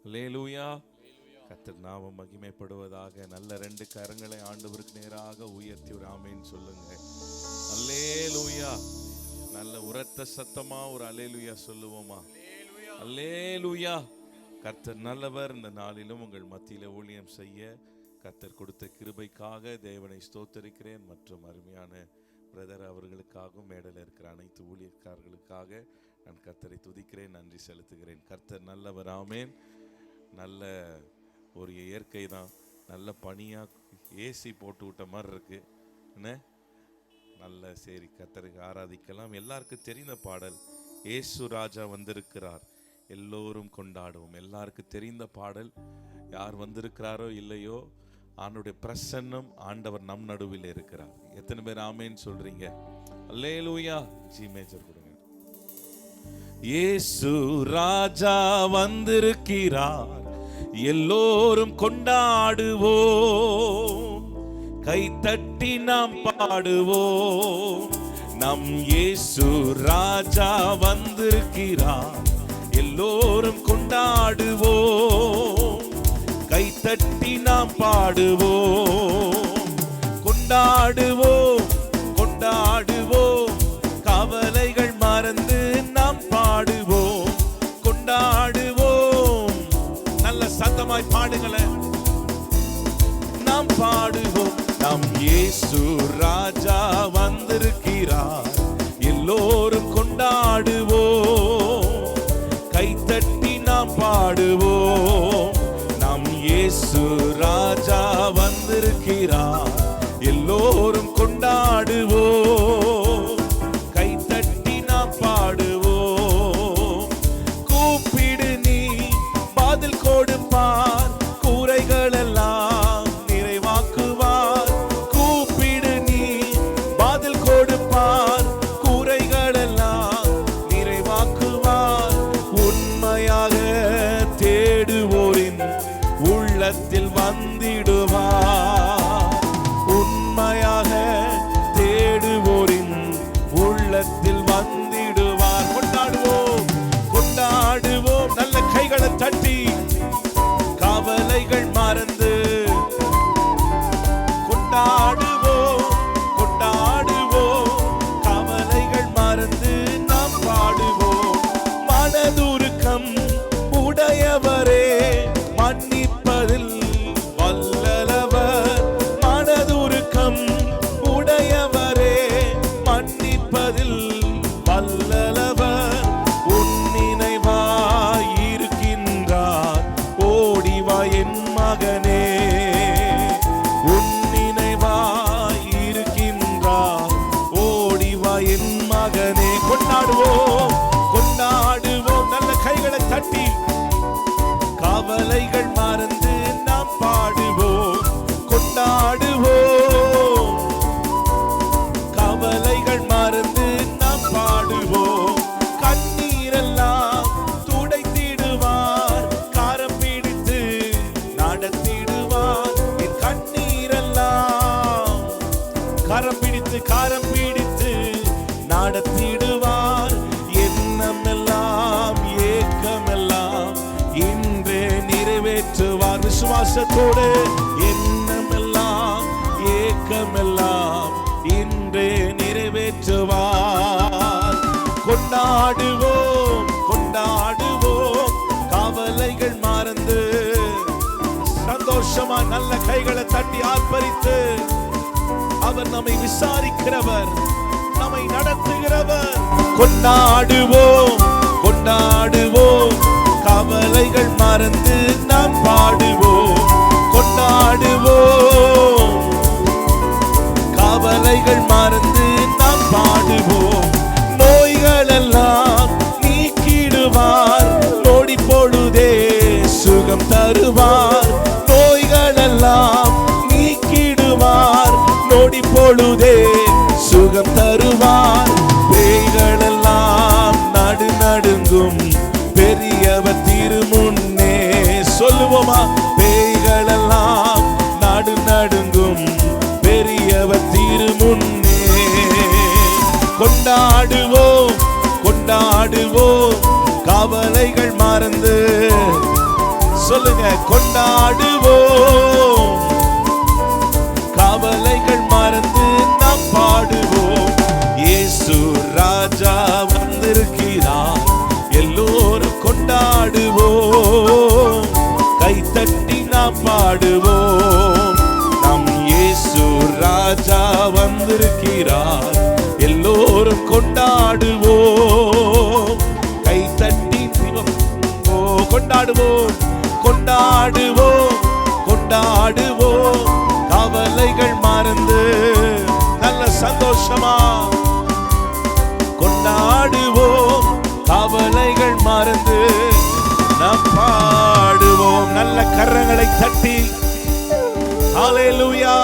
அல்லேலூயா. கர்த்தர் நாமம் மகிமைப்படுவதாக. நல்ல ரெண்டு கரங்களை ஆண்டவருக்கு நேராக உயர்த்தி ஒரு ஆமென் சொல்லுங்க. அல்லேலூயா. நல்ல உரத்த சத்தமா ஒரு அல்லேலூயா சொல்லுவோமா? அல்லேலூயா. கர்த்தர் நல்லவர். இந்த நாளிலும் உங்கள் மத்தியில ஊழியம் செய்ய கர்த்தர் கொடுத்த கிருபைக்காக தேவனை ஸ்தோத்தரிக்கிறேன். மற்றும் அருமையான பிரதர் அவர்களுக்காகவும் மேடையில் இருக்கிற அனைத்து ஊழியக்காரர்களுக்காக நான் கர்த்தரை துதிக்கிறேன், நன்றி செலுத்துகிறேன். கர்த்தர் நல்லவர். ஆமென். நல்ல ஒரு இயற்கை தான், நல்ல பனியாக ஏசி போட்டு விட்ட மாதிரி இருக்கு என்ன. நல்ல சரி, கர்த்தருக்கு ஆராதிக்கலாம். எல்லாருக்கும் தெரிந்த பாடல், இயேசு ராஜா வந்திருக்கிறார் எல்லோரும் கொண்டாடுவோம். எல்லாருக்கும் தெரிந்த பாடல். யார் வந்திருக்கிறாரோ இல்லையோ, ஆண்டவருடைய பிரசன்னம், ஆண்டவர் நம் நடுவில் இருக்கிறார். எத்தனை பேர் ஆமென் சொல்றீங்க? அல்லேலூயா. ஜி மேஜர் கொடுங்க. இயேசு ராஜா வந்திருக்கிறார் எல்லோரும் கொண்டாடுவோம், கைத்தட்டி நாம் பாடுவோம். நம் இயேசு ராஜா வந்திருக்கிறார் எல்லோரும் கொண்டாடுவோம், கைத்தட்டி நாம் பாடுவோம். கொண்டாடுவோம் கொண்டாடுவோம், கவலைகள் மறந்து நாம் பாடுவோம். கொண்டாடுவோம், நல்ல சத்தமாய் பாடுங்களேன். நாம் பாடுவோம். நம் இயேசு ராஜா வந்திருக்கிறார் எல்லோரும் கொண்டாடுவோம், கைத்தட்டி நாம் பாடுவோம். நம் இயேசு ராஜா வந்திருக்கிறார் எல்லோரும் கொண்டாடுவோம், கைத்தட்டி நாம் பாடுவோம். கூப்பிடு நீ பதில் கொடுப்பார், கூரைகள் எல்லாம் நிறைவாக்குவார். கூப்பிடு நீ பதில் கொடுப்பார், கூரைகள் எல்லாம் நிறைவாக்குவார். உண்மையாக தேடுவோரின் உள்ளத்தில் வந்திடுவார். உண்மையாக தேடுவோரின் உள்ளத்தில் வந்திடுவார். கொண்டாடுவோம் கொண்டாடுவோம், நல்ல கைகளை தட்டி கவலைகள் மறந்து கொண்டாடுவோம். கொண்டாடுவோம், கவலைகள் மறந்து நாம் பாடுவோம். மனதுருக்கம் உடையவரே மன்னிப்பதில் வல்லவர். மனதுருக்கம் உடையவரே மன்னிப்பதில் வல்லவர். உன் நினைவாய் இருக்கின்றார் ஓடிவா என் மகனே. உன் நினைவாய் இருக்கின்றார் ஓடிவா என் மகனே. கொண்டாடுவோம் கொண்டாடுவோம், நல்ல கைகளை தட்டி கவலைகள் மறந்து நாம் பாடுவோம். கொண்டாடுவோம், கவலைகள் மறந்து நாம் பாடுவோம். கண்ணீரெல்லாம் துடைத்திடுவார், காரம் பிடித்து நடத்திடுவார். என் கண்ணீரெல்லாம் காரம் பிடித்து நடத்திடுவார். எண்ணமெல்லாம் ஏக்கமெல்லாம் இன்றே நிறைவேற்றுவார். விசுவாசத்தோடு எண்ணமெல்லாம் ஏக்கமெல்லாம் இன்றே நிறைவேற்றுவார். கொண்டாடுவோம் கொண்டாடுவோம், கவலைகள் மறந்து சந்தோஷமா நல்ல கைகளை தட்டி ஆர்ப்பரித்து, அவர் நம்மை விசாரிக்கிறவர், நம்மை நடத்துகிறவர். கொண்டாடுவோம் கொண்டாடுவோம், கவலைகள் மறந்து நாம் பாடுவோம். கொண்டாடுவோம், கவலைகள் மறந்து நாம் பாடுவோம். நோய்கள் எல்லாம் நீக்கிடுவார், நொடி பொழுதே சுகம் தருவார். நோய்கள் எல்லாம் நீக்கிடுவார், நொடி பொழுதே சுகம் தருவார். பேய்கள் எல்லாம் நடுநடுங்கும் பெரியவர் திருமுன்னே. சொல்லுவோமா? பேய்கள் எல்லாம் நடுநடுங்கும் பெரியவர் திருமுன்னே. கொண்டாடுவோம் கொண்டாடுவோம், கவலைகள் மறந்து கொண்டாடுவோம். கவலைகள் மறந்து நாம் பாடுவோம். இயேசு ராஜா வந்திருக்கிறார், எல்லோரும் கொண்டாடுவோம். கைத்தட்டி நாம் பாடுவோம். நம் இயேசு ராஜா வந்திருக்கிறார், எல்லோரும் கொண்டாடுவோம். கைத்தட்டி கொண்டாடுவோம், கொண்டாடுவோம், கொண்டாடுவோம். கவலைகள் மறந்து நல்ல சந்தோஷமா கொண்டாடுவோம். கவலைகள் மறந்து நாம் பாடுவோம். நல்ல கரங்களை தட்டி ஹல்லேலூயா.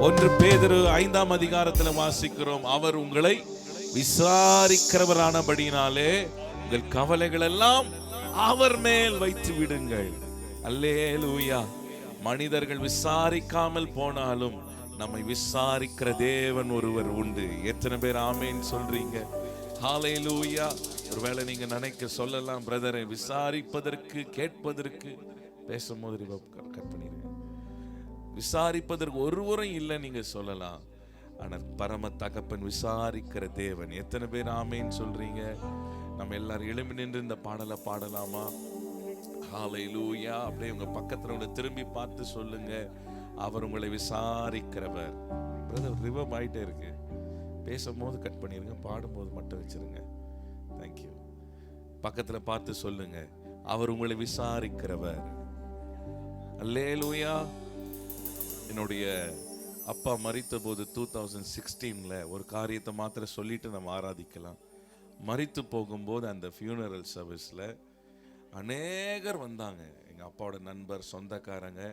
1 பேதுரு 5ஆம் அதிகாரத்தில் வாசிக்கிறோம், அவர் உங்களை விசாரிக்கிறவரானபடியினாலே உங்கள் கவலைகள் எல்லாம் அவர் மேல் வைத்து விடுங்கள். அல்லேலூயா. மனிதர்கள் விசாரிக்காமல் போனாலும் நம்மை விசாரிக்கிற தேவன் ஒருவர் உண்டு. எத்தனை பேர் ஆமேன் சொல்றீங்க? ஹல்லேலூயா. ஒருவேளை நீங்க நினைக்க சொல்லலாம், பிரதரை விசாரிப்பதற்கு கேட்பதற்கு பேசும்போது கட் பண்ணிருங்க. விசாரிப்பதற்கு ஒருவரும் இல்லை நீங்க சொல்லலாம், ஆனால் பரம தகப்பன் விசாரிக்கிற தேவன். எத்தனை பேர் ஆமேன்னு சொல்றீங்க? நம்ம எல்லாரும் எழும்பி நின்று இந்த பாடலை பாடலாமா? ஹல்லேலூயா. அப்படியே உங்க பக்கத்துல திரும்பி பார்த்து சொல்லுங்க, அவர் உங்களை விசாரிக்கிறவர். பிரதர் ரிவர்ப் ஆயிட்டே இருக்கு, பேசும்போது கட் பண்ணிருங்க, பாடும்போது மட்டும் வச்சிருங்க. தேங்க்யூ. பக்கத்துல பார்த்து சொல்லுங்க, அவர் உங்களை விசாரிக்கிறவர். அல்லேலூயா. என்னுடைய அப்பா மரித்த போது 2016 ஒரு காரியத்தை மாத்திரம் சொல்லிட்டு நம்ம ஆராதிக்கலாம். மரித்து போகும்போது அந்த ஃபியூனரல் சர்வீஸில் அநேகர் வந்தாங்க. எங்கள் அப்பாவோட நண்பர், சொந்தக்காரங்க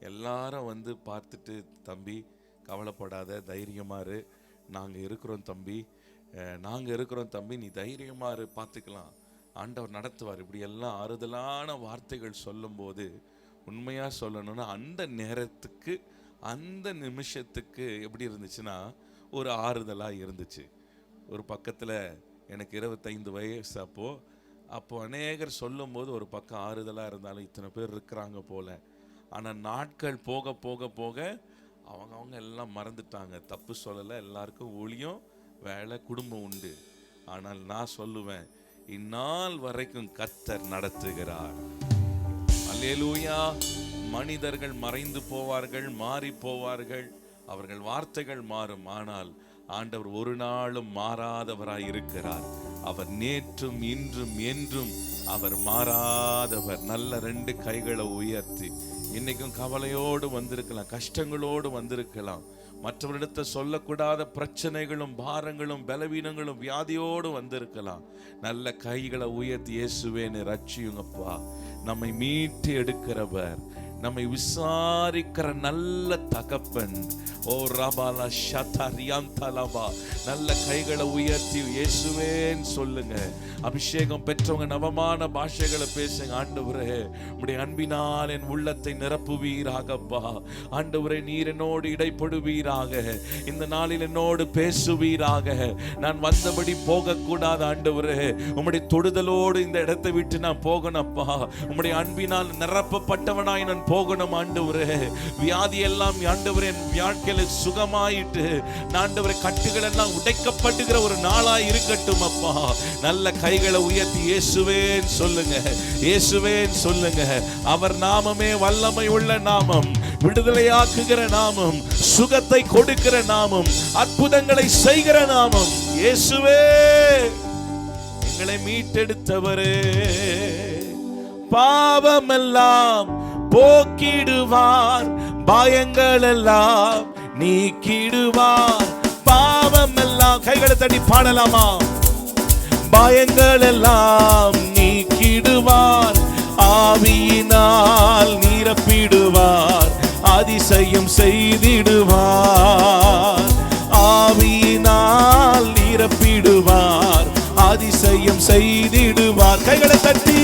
எல்லாரும் வந்து பார்த்துட்டு, தம்பி கவலைப்படாத, தைரியமாக இரு, நாங்கள் இருக்கிறோம் தம்பி, நாங்கள் இருக்கிறோம் தம்பி, நீ தைரியமாக இரு, பார்த்துக்கலாம், ஆண்டவர் நடத்துவார், இப்படி எல்லாம் ஆறுதலான வார்த்தைகள் சொல்லும்போது உண்மையாக சொல்லணும்னா அந்த நேரத்துக்கு அந்த நிமிஷத்துக்கு எப்படி இருந்துச்சுன்னா ஒரு ஆறுதலாக இருந்துச்சு. ஒரு பக்கத்தில் எனக்கு 25 வயசு, அப்போ அநேகர் சொல்லும் போது ஒரு பக்கம் ஆறுதலாக இருந்தாலும் இத்தனை பேர் இருக்கிறாங்க போல. ஆனால் நாட்கள் போக போக போக அவங்க எல்லாம் மறந்துட்டாங்க. தப்பு சொல்லலை, எல்லாருக்கும் ஊழியம், வேலை, குடும்பம் உண்டு. ஆனால் நான் சொல்லுவேன், இந்நாள் வரைக்கும் கர்த்தர் நடத்துகிறார். அல்லேலூயா. மனிதர்கள் மறைந்து போவார்கள், மாறி போவார்கள், அவர்கள் வார்த்தைகள் மாறும், ஆனால் ஆண்டவர் ஒரு நாளும் மாறாதவராய் இருக்கிறார். அவர் நேற்றும் இன்றும் என்றும் அவர் மாறாதவர். நல்ல 2 கைகளை உயர்த்தி, இன்னைக்கும் கவலையோடு வந்திருக்கலாம், கஷ்டங்களோடு வந்திருக்கலாம், மற்றவரிடத்தை சொல்லக்கூடாத பிரச்சனைகளும் பாரங்களும் பலவீனங்களும் வியாதியோடு வந்திருக்கலாம். நல்ல கைகளை உயர்த்தி, இயேசுவேன்னு ரட்சியுங்கப்பா. நம்மை மீட்டு எடுக்கிறவர், நம்மை விசாரிக்கிற நல்ல தகப்பன். ஓ ரபாலா ஷதரியாந்தலபா. நல்ல கைகளை உயர்த்தி இயேசுவேன்னு சொல்லுங்க. அபிஷேகம் பெற்றவங்க நவமான பாஷைகளை பேசுங்க. ஆண்டவரே, உம்முடைய அன்பினால் என் உள்ளத்தை நிரப்புவீராகப்பா. ஆண்டவரே, நீர் என்னோடு இடைப்படுவீராக, இந்த நாளில் என்னோடு பேசுவீராக. நான் வந்தபடி போகக்கூடாது ஆண்டவரே, உம்முடைய தொடுதலோடு இந்த இடத்தை விட்டு நான் போகணும்ப்பா. உம்முடைய அன்பினால் நிரப்பப்பட்டவனாய் நான் போகணும் ஆண்டவரே. வியாதி எல்லாம் ஆண்டவரே என் வாழ்க்கையில சுகமாயிட்டு, ஆண்டவரே கட்டுகள் எல்லாம் உடைக்கப்படுகிற ஒரு நாளாய் இருக்கட்டும் அப்பா. நல்ல கைகளை உயர்த்தி இயேசுவேன்னு சொல்லுங்க, இயேசுவேன்னு சொல்லுங்க. அவர் நாமமே வல்லமை உள்ள நாமம், விடுதலையாக்குகிற நாமம், சுகத்தை கொடுக்கிற நாமம், அற்புதங்களை செய்கிற நாமம். இயேசுவே, எங்களை மீட்டெடுத்தவரே, பாவமெல்லாம் போக்கிடுவார், பயங்கள் எல்லாம் நீக்கிடுவார். பாவம் எல்லாம், கைகளை தட்டி பாடலாமா? பயங்கள் எல்லாம் நீக்கிடுவார், ஆவியினால் நிரப்பிடுவார், அதிசயம் செய்திடுவார். ஆவியினால் நிரப்பிடுவார், அதிசயம் செய்திடுவார். கைகளை தட்டி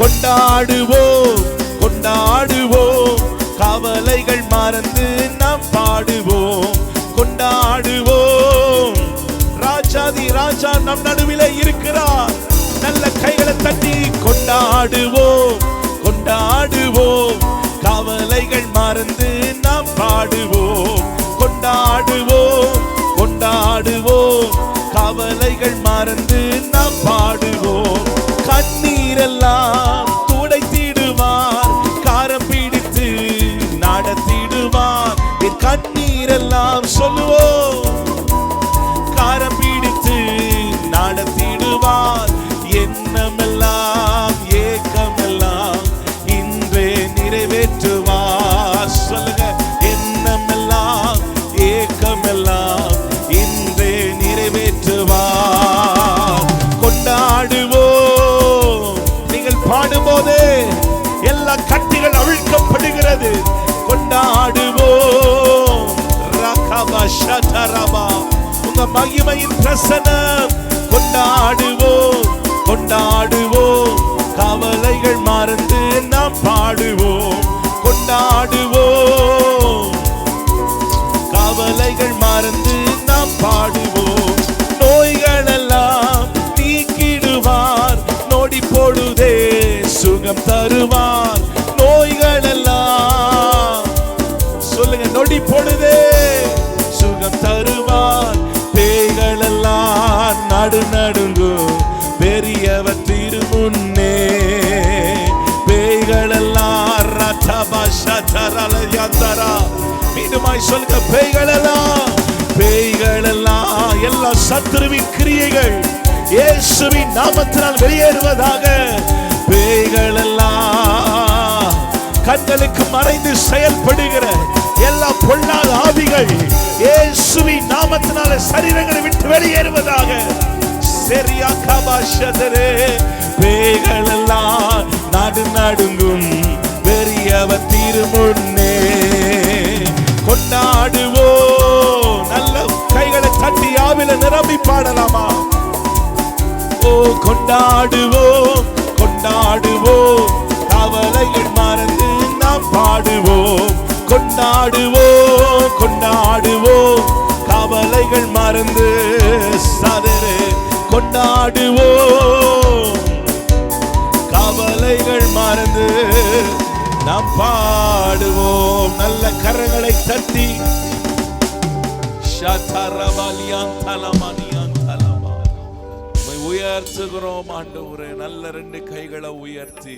கொண்டாடுவோம், கொண்டாடுவோம், கவலைகள் மறந்து நாம் பாடுவோம், கொண்டாடுவோம். ராஜாதி ராஜா நம் நடுவிலே இருக்கிறார். நல்ல கைகளை தட்டி கொண்டாடுவோம், கொண்டாடுவோம். கவலைகள் மறந்து நாம் பாடுவோம். கண்ணீரெல்லாம் துடைத்திடுவார், காரம் பிடித்து நடத்திடுவார். என் கண்ணீரெல்லாம் சொல்லுவோம், காரம் பிடித்து நடத்திடுவார். எண்ணமெல்லாம் ஏக்கமெல்லாம் இன்றே நிறைவேற்றுவார். சொல்லுங்க, எண்ணமெல்லாம் ஏக்கமெல்லாம் இன்றே நிறைவேற்றுவார். கொண்டாடுவோம். நீங்கள் பாடும்போது எல்லா கட்டிகள் அவிழ்க்கப்படுகிறது. கொண்டாடுவோம். ரகபா ஷதரபா, உங்க மகிமையின் பிரசன்னம். கொண்டாடுவோம், கொண்டாடுவோம். கவலைகள் மறந்து நாம் பாடுவோம். கொண்டாடுவோம், கவலைகள் மறந்து நாம் பாடுவோம். நோய்கள் எல்லாம் நீக்கிடுவார், நொடி பொழுதே சுகம் தருவார். நோய்கள் எல்லாம் சொல்லுங்க, நொடி பொழுதே சுகம் தருவார். பேய்கள் எல்லாம் நடுநடுங்கும் பெரியவர் திருமுன்னே. பேய்கள் எல்லாம் ரதபா ஷதரலயந்தரா. மீண்டுமாய் சொல்லுங்க, பேய்கள் எல்லாம், பேய்கள் எல்லாம், எல்லா சத்துருவின் கிரியைகள் இயேசுவின் நாமத்தினால் வெளியேறுவதாக. பேய்கள் எல்லாம், கண்களுக்கு மறைந்து செயல்படுகிற எல்லா பொல்லாத ஆவிகள் இயேசுவின் நாமத்தினால சரீரங்களை விட்டு வெளியேறுவதாக. சரியா கபாஷதரே. பேய்கள் எல்லாம் நாடு நடுங்கும் பெரியவர் திருமுன்னே. கொண்டாடுவோம். நல்ல கைகளை தட்டி ஆவில நிரம்பி பாடலாமா? ஓ கொண்டாடுவோம், கொண்டாடுவோம். கவலைகள் மறந்து நாம் பாடுவோம். கொண்டாடுவோம், கொண்டாடுவோம். கவலைகள் மறந்து சதரே. கொண்டாடுவோம், கவலைகள் மறந்து நாம் பாடுவோம். நல்ல கரங்களை தட்டி உயர்த்துகிறோம் ஆண்டவரே. நல்ல ரெண்டு கைகளை உயர்த்தி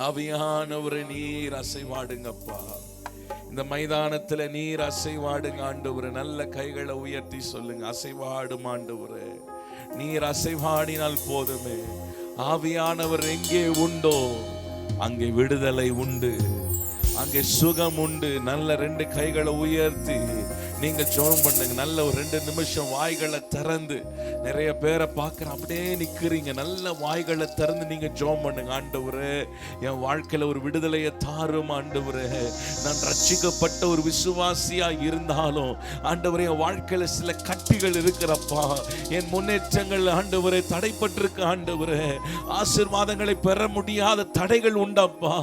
ஆவியானவரே நீர் அசைவாடுங்கப்பா. இந்த மைதானத்துல நீர் அசைவாடுங்க ஆண்டவரே. நல்ல கைகளை உயர்த்தி சொல்லுங்க, அசைவாடும் ஆண்டவரே. நீர் அசைவாடினால் போதுமே. ஆவியானவர் எங்கே உண்டோ அங்கே விடுதலை உண்டு, அங்கே சுகம் உண்டு. நல்ல ரெண்டு கைகளை உயர்த்தி நீங்க ஜெபம் பண்ணுங்க. நல்ல ஒரு 2 நிமிஷம் வாய்களை திறந்து, நிறைய பேரை பார்க்குற அப்படியே நிற்கிறீங்க. நல்ல வாய்களை திறந்து நீங்க ஜெபம் பண்ணுங்க. ஆண்டவரே, என் வாழ்க்கையில ஒரு விடுதலையை தாரும் ஆண்டவரே. நான் ரட்சிக்கப்பட்ட ஒரு விசுவாசியா இருந்தாலும் ஆண்டவரே, என் வாழ்க்கையில சில கட்டிகள் இருக்கிறப்பா. என் முன்னேற்றங்கள் ஆண்டவரே தடைப்பட்டிருக்கு ஆண்டவரே. ஆசீர்வாதங்களை பெற முடியாத தடைகள் உண்டப்பா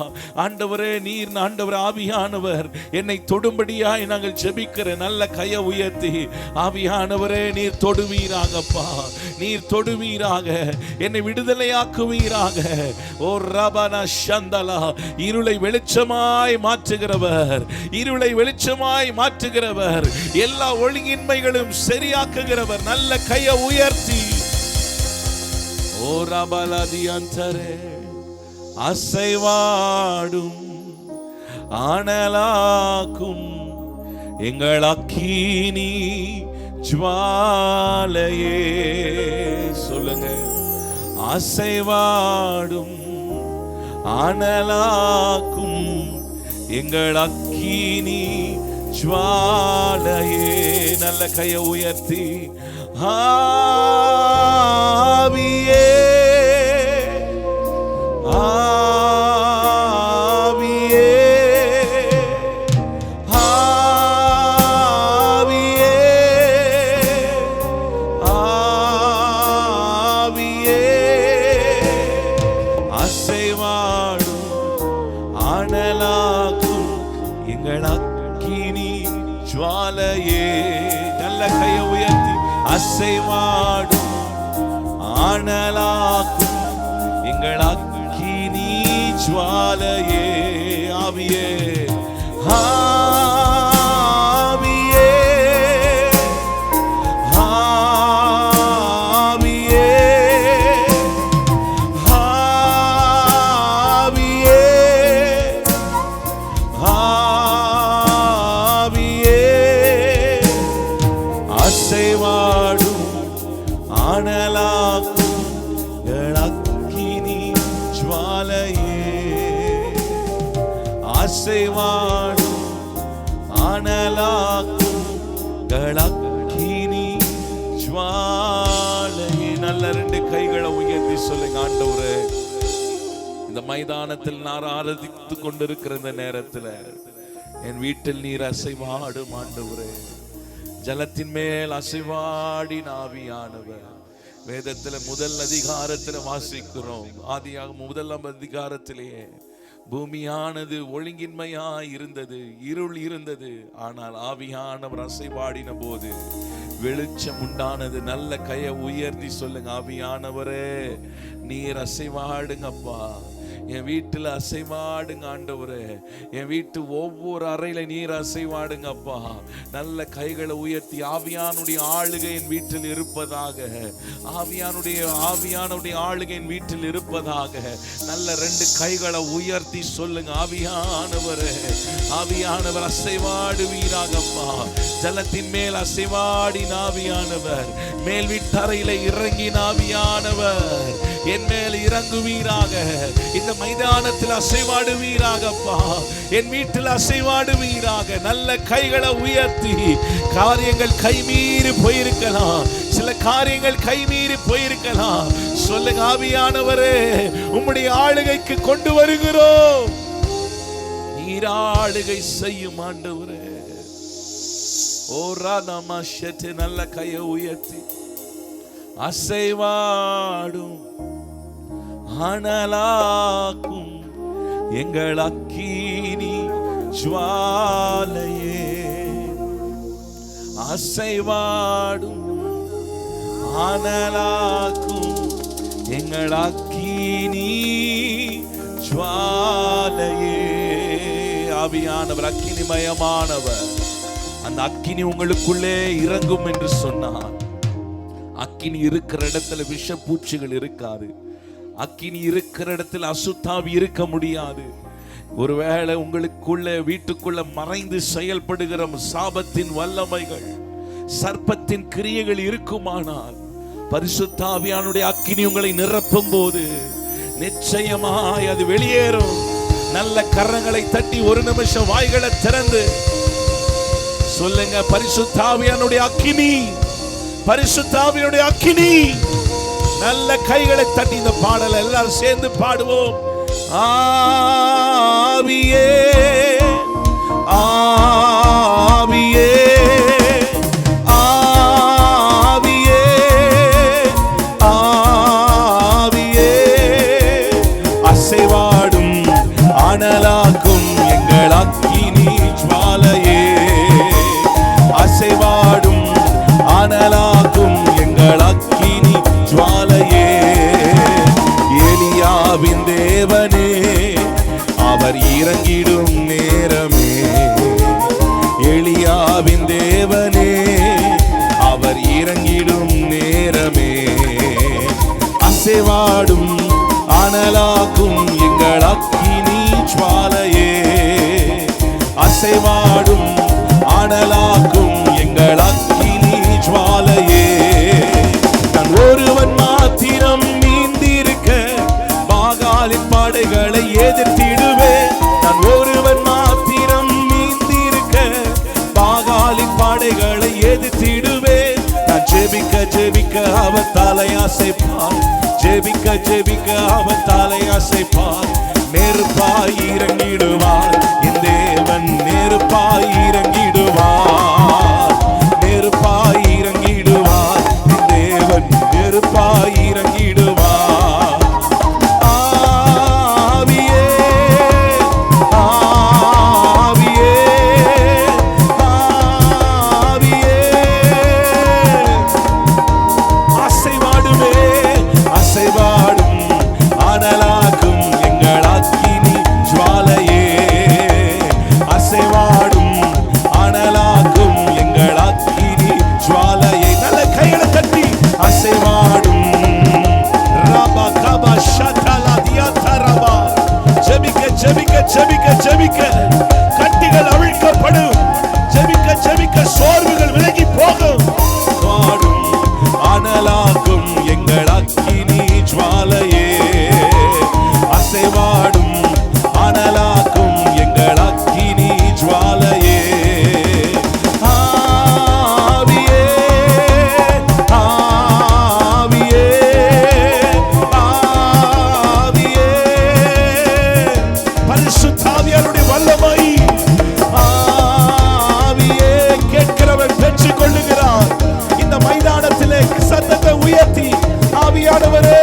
ஆண்டவரே. நீர் ஆண்டவர் ஆவியானவர் என்னை தொடும்படியாய் நாங்கள் ஜெபிக்கிறேன். நல்ல கையை உயர்த்தி ஆவியானவரே நீர் தொடுவீராகப்பா, நீர் தொடுவீராக, என்னை விடுதலையாக்குவீராக. ஓ ரபனா சந்தலா. இருளை வெளிச்சமாய் மாற்றுகிறவர், இருளை வெளிச்சமாய் மாற்றுகிறவர், எல்லா ஒழுங்கின்மைகளும் சரியாக்குகிறவர். நல்ல கையை உயர்த்தி ஓ ரபலதியந்தரே. அசைவாடும் ஆனலாக்கும் எங்கள் அக்கினி ஜுவாலையே. சொல்லுங்க, அசைவாடும் ஆனலாக்கும் எங்கள் அக்கினி ஜுவாலையே. நல்ல கையை உயர்த்தி ஆவியே அசைவாடும் ஆனலாக்கும் எங்கள் அக்கினி ஜுவாலையே. ஆவியே ஆவியே ஆவியே அசைவாடும் ஆனலாக்கும் அக்கினி ஜுவாலையே, அசைவாடும் ஆனலாக்கும் அக்கினி ஜுவாலையே. நல்ல ரெண்டு கைகளை உயர்த்தி சொல்லுங்க, ஆண்டவரே இந்த மைதானத்தில் நான் ஆராதித்துக் கொண்டிருக்கிற இந்த நேரத்தில் என் வீட்டில் நீர் அசைவாடும் ஆண்டவரே. ஜலத்தின் மேல் அசைவாடி ஆவியானவர். வேதத்துல முதல் அதிகாரத்துல வாசிக்கிறோம், ஆதியாகமம் முதலாம் அதிகாரத்திலேயே பூமியானது ஒழுங்கின்மையா இருந்தது, இருள் இருந்தது. ஆனால் ஆவியானவர் அசைவாடின போது வெளிச்சம் உண்டானது. நல்ல கையை உயர்த்தி சொல்லுங்க, ஆவியானவரே நீர் அசைவாடுங்கப்பா, என் வீட்டில் அசைவாடுங்க ஆண்டவரே, என் வீட்டு ஒவ்வொரு அறையில நீர் அசைவாடுங்கப்பா. நல்ல கைகளை உயர்த்தி ஆவியானுடைய ஆளுகை என் வீட்டில் இருப்பதாக, ஆவியானுடைய ஆளுகை என் வீட்டில் இருப்பதாக. நல்ல ரெண்டு கைகளை உயர்த்தி சொல்லுங்க, ஆவியானவரே ஆவியானவர் அசைவாடுவீராகப்பா. ஜலத்தின் மேல் அசைவாடி ஆவியானவர், மேல் வீட்டறையில இறங்கி ஆவியானவர் என் மேல் இறங்குவீராக. இந்த மைதானத்தில் அசைவாடுவீராகப்பா, என் வீட்டில் அசைவாடுவீராக. நல்ல கைகளை உயர்த்தி. காரியங்கள் கைமீறி போயிருக்கலாம், சில காரியங்கள் கைமீறி போயிருக்கலாம். சொல்லுங்க, ஆவியானவரே உம்முடைய ஆளுகைக்கு கொண்டு வருகிறோம், நீர் ஆளுகை செய்யும் ஆண்டவரே. ஓ ராதாமாஷே, நல்ல கையை உயர்த்தி. அசைவாடும் அனலாக்கும் எங்கள் அக்கினி ஜுவாலையே, அசைவாடும் அனலாக்கும் எங்கள் அக்கினி ஜுவாலையே. ஆவியானவர் அக்கினிமயமானவர். அந்த அக்கினி உங்களுக்குள்ளே இறங்கும் என்று சொன்னார். அக்கினி இருக்கிற இடத்துல விஷப்பூச்சிகள் இருக்காது, அக்கினி இருக்கிற இடத்துல அசுத்தாவி இருக்க முடியாது. ஒருவேளை உங்களுக்குள்ள வீட்டுக்குள்ள மறைந்து செயல்படுகிற சாபத்தின் வல்லமைகள், சர்ப்பத்தின் கிரியைகள் இருக்குமானால் பரிசுத்த ஆவியானுடைய அக்கினி உங்களை நிரப்பும் போது நிச்சயமாய் அது வெளியேறும். நல்ல கரங்களை தட்டி ஒரு நிமிஷம் வாய்களை திறந்து சொல்லுங்க, பரிசுத்த ஆவியானுடைய அக்கினி, பரிசுத்த ஆவியானுடைய அக்கினி. நல்ல கைகளை தட்டி இந்த பாடலை எல்லாரும் சேர்ந்து பாடுவோம். ஆவியே ஆவியே ஆவியே ஆவியே, அசைவாடும் அனலாக்கும் எங்கள் அக்கினி ஜுவாலையே, அசைவாடும் அனலாக்கும் எங்கள் அக்கினி ஜுவாலையே. எலியாவின் தேவனே அவர் இறங்கிடும் நேரமே, எலியாவின் தேவனே அவர் இறங்கிடும் நேரமே, அசைவாடும் அனலாக்கும் எங்கள் அக்கினி ஜுவாலையே, அசைவாடும் அனலாக்கும் எங்கள் அக்கினி ஜுவாலையே. நான் ஒருவன் மாத்திரம் நீந்திருக்க பாகாலின் படைகளை எதிர்த்திடுவேன். நான் ஒருவன் மாத்திரம் நீந்திருக்க பாகாலின் படைகளை எதிர்த்திடுவேன். நான் ஜெபிக்க ஜெபிக்க அவன் தலையாசைப்பார், ஜெபிக்க ஜெபிக்க அவன் தலையாசைப்பார். நெருப்பாய் இறங்கிடுவார் என் தேவன், நெருப்பாய் இறங்கிடுவார், நெருப்பாய் இறங்கிடுவார் என் தேவன், நெருப்பாய் இறங்கிடுவார். ஆவியே ஆவியே ஆவியே, அசைவாடுமே அசைவாடும் அனலாக்கும் எங்கள் அக்கினி ஜுவாலையே, அசைவாடும் அனலாக்கும் எங்கள் அக்கினி ஜுவாலையே. நல்ல கைகளை தட்டி அசைவாடும் ரபா கபா ஷதலா தியாதா ரபா. ஜெபிக்க ஜெபிக்க ஜெபிக்க ஜெபிக்க கட்டிகள் அவிழ்க்கப்படும், ஜெபிக்க ஜெபிக்க சோர்வுகள் விலகி போகும். உயர்த்தி ஆவியானவரே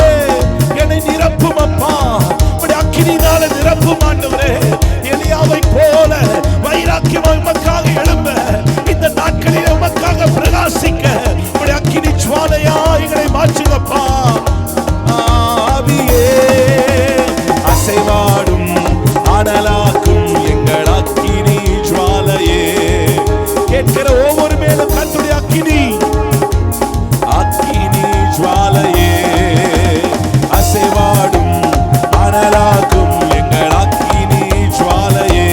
என்னை நிரப்பும் அப்பா, உம்முடைய அக்கினியினால நிரப்பும் ஆண்டவரே. எலியாவை போல வைராக்கியமாய் உமக்காக எழும்ப, இந்த நாட்களில் உமக்காக பிரகாசிக்க உம்முடைய அக்கினி ஜுவாலையா எங்களை மாற்றுங்கப்பா. ஆவியே அசைவாடும் அனலாக்கும் எங்கள் அக்கினி ஜுவாலையே, கேட்கிற ஒவ்வொரு மேலும் கர்த்தருடைய அக்கினி ஜுவாலையே, அசைவாடும் அனலாக்கும் எங்கள் அக்கினி ஜுவாலையே,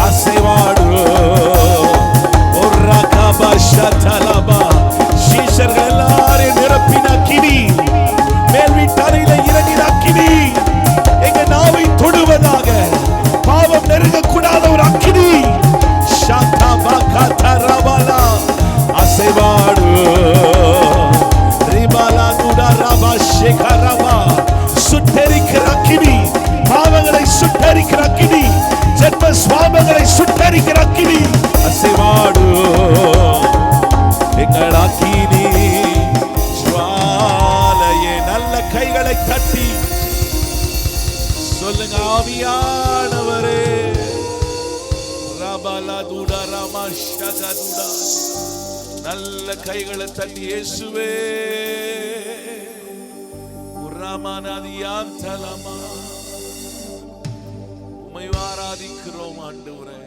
அசைவாடும் ஒரு கபஷதலபா சீஷர்கள் எல்லாரையும் நிரப்பின அக்கினி, மேல் வீட்டாரையில இறங்கின அக்கினி, எங்க நாவை தொடுவதாக, பாவம் நெருங்கக்கூடாத ஒரு அக்கினி, ஷாதபகதரபலா அசைவாடு ரிபலா குடரபா ஷேகரபா, சுட்டெரிக்கிற அக்கினி, பாவங்களை சுட்டெரிக்கிற அக்கினி, ஜென்ம சுவாபங்களை சுட்டெரிக்கிற அக்கினி, அசைவாடு எங்கள் அக்கினி ஜுவாலையே. நல்ல கைகளை தட்டி சொல்லுங்க, ஆவியானவரே. நல்ல கைகளை தட்டி இயேசுவே உம்மை ஆராதிக்கிறோம் ஆண்டவரே.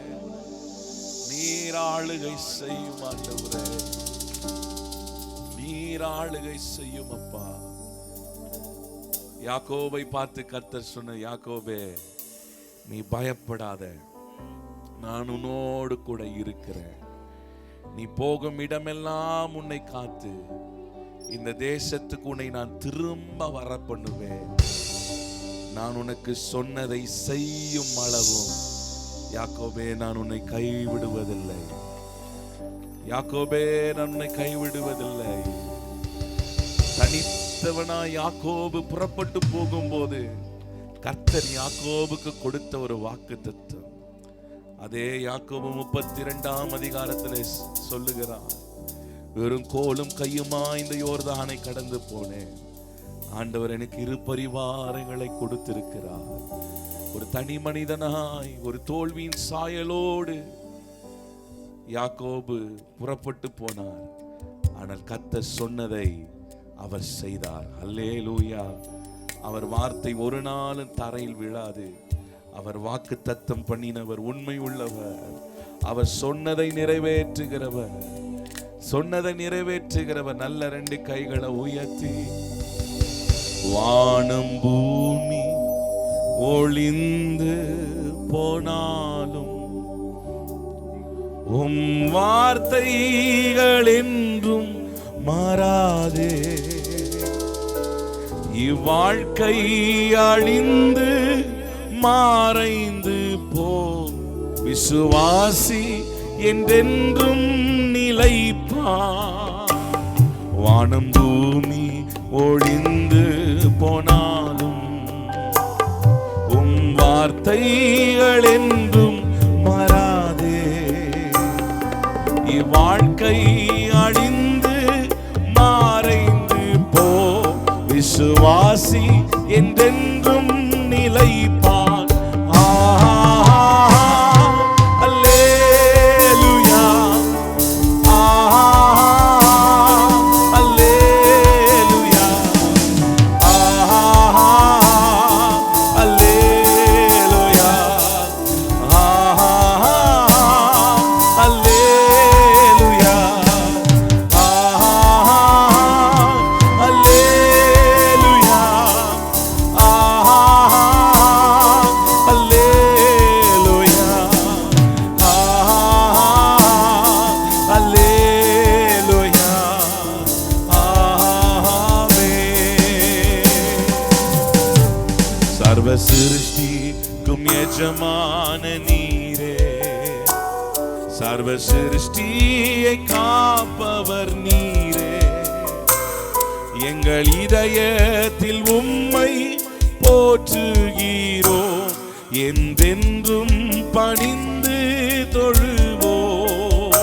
நீர் ஆளுகை செய்யும் ஆண்டவரே, நீர் ஆளுகை செய்யும் அப்பா. யாக்கோபை பார்த்து கர்த்தர் சொன்ன, யாக்கோபே நீ பயப்படாத, நான் உன்னோடு கூட இருக்கிறேன். நீ போகும் இடமெல்லாம் உன்னை காத்து இந்த தேசத்துக்கு உன்னை நான் திரும்ப வர பண்ணுவேன். நான் உனக்கு சொன்னதை செய்யும் அளவும் யாக்கோபே நான் உன்னை கைவிடுவதில்லை. யாக்கோபே நான் உன்னை கைவிடுவதில்லை. தனித்தவனா யாக்கோபு புறப்பட்டு போகும்போது கர்த்தர் யாக்கோபுக்கு கொடுத்த ஒரு வாக்குத்தத்தம், அதே யாக்கோபு 32ஆம் அதிகாரத்திலே சொல்லுகிறார், வெறும் கோலும் கையுமா இந்த யோர்தானை கடந்து போனேன். ஆண்டவர் எனக்கு 2 பரிவாரங்களை கொடுத்திருக்கிறார். ஒரு தனி மனிதனாய் ஒரு தோல்வியின் சாயலோடு யாக்கோபு புறப்பட்டு போனார். ஆனால் கர்த்தர் சொன்னதை அவர் செய்தார். அல்லேலூயா. அவர் வார்த்தை ஒரு நாளும் தரையில் விழாது. அவர் வாக்கு தத்தம் பண்ணினவர், உண்மை உள்ளவர். அவர் சொன்னதை நிறைவேற்றுகிறவர், சொன்னதை நிறைவேற்றுகிறவர். நல்ல 2 கைகளை உயர்த்தி, வானம் பூமி ஒளிந்து போனாலும் உம் வார்த்தைகள் என்றும் மாறாதே. இவ்வாழ்க்கை அழிந்து மறைந்து போ, விசுவாசி என்றென்றும் நிலைப்பான். வானம் பூமி ஒழிந்து போனாலும் உம் வார்த்தைகள் என்றும் மாறாதே. இவ்வாழ்க்கை அழிந்து மறைந்து போ, விசுவாசி என்றென்றும் நிலைப்பான். அல்லேலூயா, அல்லேலூயா, அல்லேலூயா, அல்லேலூயா, சர்வ சிருஷ்டிக்கும் எஜமான நீரே, சர்வ சிருஷ்டியை காப்பவர் நீரே. எங்கள் இதயத்தில் உம்மை போற்றுகிறோம், என்றென்றும் பணிந்து தொழுவோம்.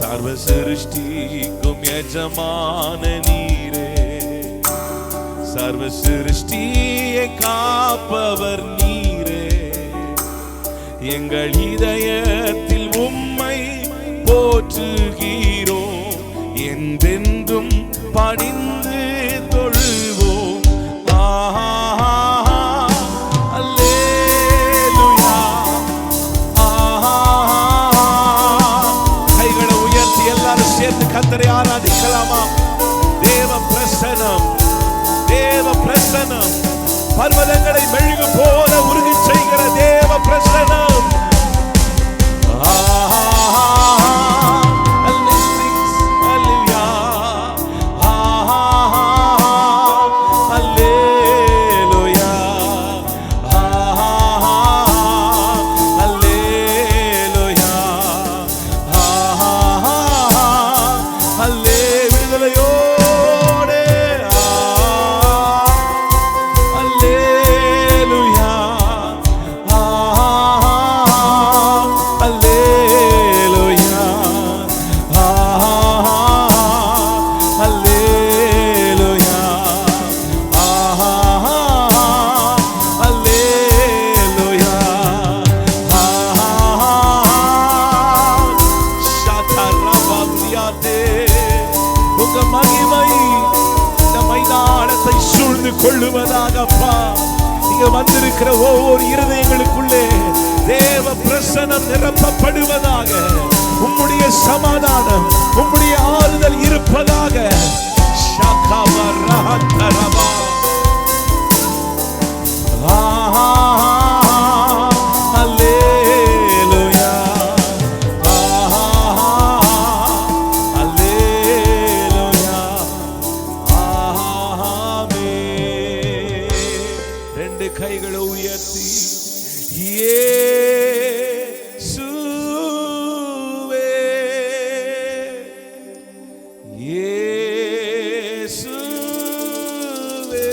சர்வ சிருஷ்டிக்கும் எஜமான நீரே, சர்வ சிருஷ்டியை காப்பவர் நீரே, எங்கள் இதயத்தில் உம்மை போற்றுகிறோம், என்றென்றும் பணிந்து தொழுவோம். அல்லேலூயா. கைகளை உயர்த்தி எல்லாரும் சேர்ந்து கர்த்தரை ஆராதிக்கலாமா? தேவ பிரசன்னம், தேவ பிரசன்னம், பர்வதங்களை மெழுகு போல உருகி செய்கிற தேவ பிரசன்னம். கொள்ளுவதாகப்பா, இங்க வந்திருக்கிற ஒவ்வொரு இருதயங்களுக்குள்ளே தேவ பிரசன்னம் நிரப்பப்படுவதாக, உம்முடைய சமாதானம், உம்முடைய ஆறுதல் இருப்பதாக. கைகளை உயர்த்தி இயேசுவே, இயேசுவே,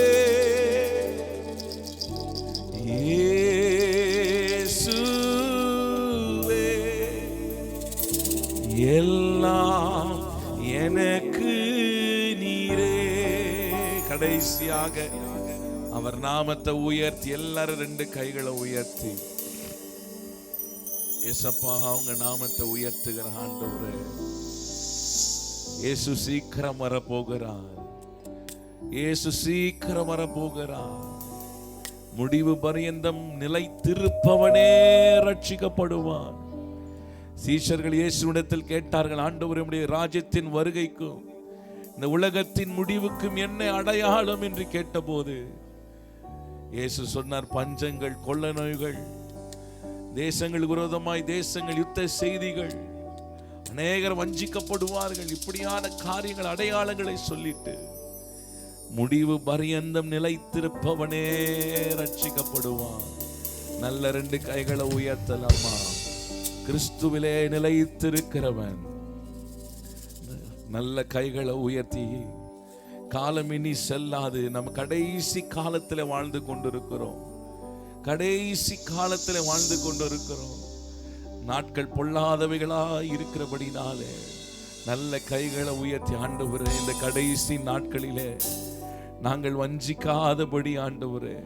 இயேசுவே, எல்லாம் எனக்கு நீரே. கடைசியாக அவர் நாமத்தை உயர்த்தி எல்லாரும் ரெண்டு கைகளை உயர்த்தி, ஏசப்பா அவங்க நாமத்தை உயர்த்துகிற ஆண்டவரே, இயேசு சீக்கிரம் வரப்போகிறார், இயேசு சீக்கிரம் வரப்போகிறார். முடிவு பரியந்தம் நிலைத்திருப்பவனே ரட்சிக்கப்படுவான். சீஷர்கள் இயேசுவிடத்தில் கேட்டார்கள், ஆண்டவரே உம்முடைய ராஜ்யத்தின் வருகைக்கும் இந்த உலகத்தின் முடிவுக்கும் என்ன அடையாளம் என்று கேட்டபோது இயேசு சொன்னார், பஞ்சங்கள், கொள்ள நோய்கள், தேசங்களுக்கு விரோதமாய் தேசங்கள், யுத்த செய்திகள், அநேகர் வஞ்சிக்கப்படுவார்கள். இப்படியான காரியங்கள், அடையாளங்களை சொல்லிட்டு முடிவு பரியந்தம் நிலைத்திருப்பவனே ரட்சிக்கப்படுவான். நல்ல ரெண்டு கைகளை உயர்த்தலாமா? கிறிஸ்துவிலே நிலைத்திருக்கிறவன் நல்ல கைகளை உயர்த்தி, காலம் இனி செல்லாது, நம்ம கடைசி காலத்தில் வாழ்ந்து கொண்டிருக்கிறோம், கடைசி காலத்தில் வாழ்ந்து கொண்டிருக்கிறோம். நாட்கள் பொல்லாதவைகளா இருக்கிறபடினாலே நல்ல கைகளை உயர்த்தி, ஆண்டவரே இந்த கடைசி நாட்களிலே நாங்கள் வஞ்சிக்காதபடி ஆண்டவரே,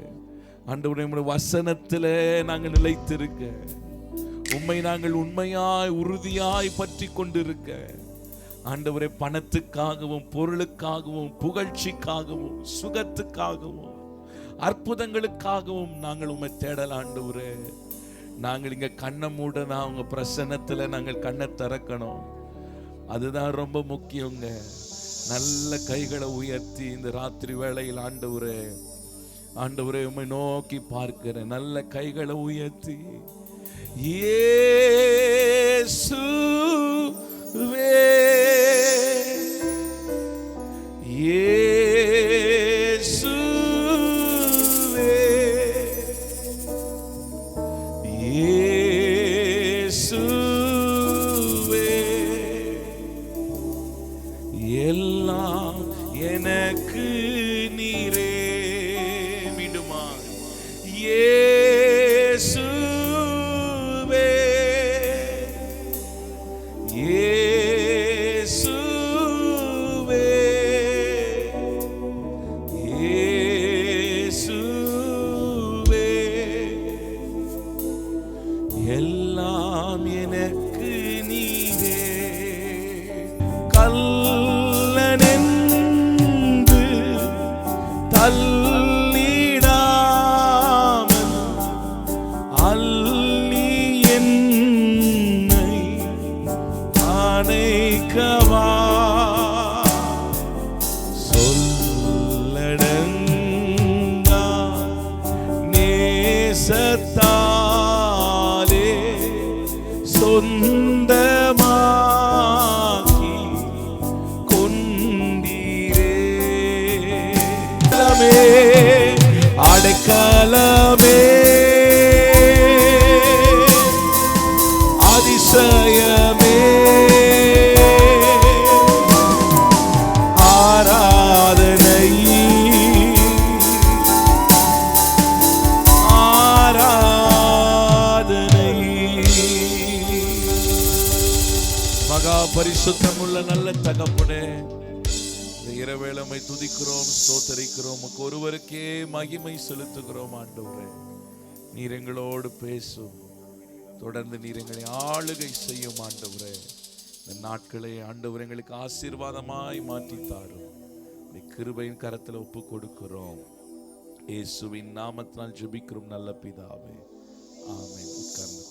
ஆண்டவரே உம்முடைய வசனத்திலே நாங்கள் நிலைத்திருக்க, உம்மை நாங்கள் உண்மையாய் உறுதியாய் பற்றி கொண்டிருக்க, ஆண்டவரே பணத்துக்காகவும் பொருளுக்காகவும் புகழ்ச்சிக்காகவும் சுகத்துக்காகவும் அற்புதங்களுக்காகவும் நாங்கள் உம்மை தேடல ஆண்டவரே. நாங்கள் இங்க கண்ணை மூடனா உங்க பிரசன்னத்துல நாங்கள் கண்ணை திறக்கணும், அதுதான் ரொம்ப முக்கியங்க. நல்ல கைகளை உயர்த்தி இந்த ராத்திரி வேளையில் ஆண்டவரே, ஆண்டவரே உம்மை நோக்கி பார்க்கிற நல்ல கைகளை உயர்த்தி, இயேசுவே, இயேசுவே, இயேசுவே, எல்லாம் எனக்கு நீரே. மீண்டுமா, இயேசுவே, இயேசுவே, இயேசுவே, அடைக்கலமே அதிசயமே ஆராதனை ஆராதனை. மகா பரிசுத்தமுள்ள நல்ல தகப்பனே, இரவேளமை துதிக்கிறோம், ஸ்தோத்தரிக்கிறோம். ஒருவருக்கே மகிமை செலுத்துகிறோம். ஆண்டவரே, நீர் எங்களோடு பேசும், தொடர்ந்து நீர் எங்களை ஆளுகை செய்யும். ஆண்டவரே, இந்த நாட்களை ஆண்டவர் எங்களுக்கு ஆசீர்வாதமாய் மாற்றி தாரும். கிருபையின் கரத்தில் ஒப்பு கொடுக்கிறோம். இயேசுவின் நாமத்தினால் ஜெபிக்கிறோம் நல்ல பிதாவே, ஆமென். உட்கார்ந்து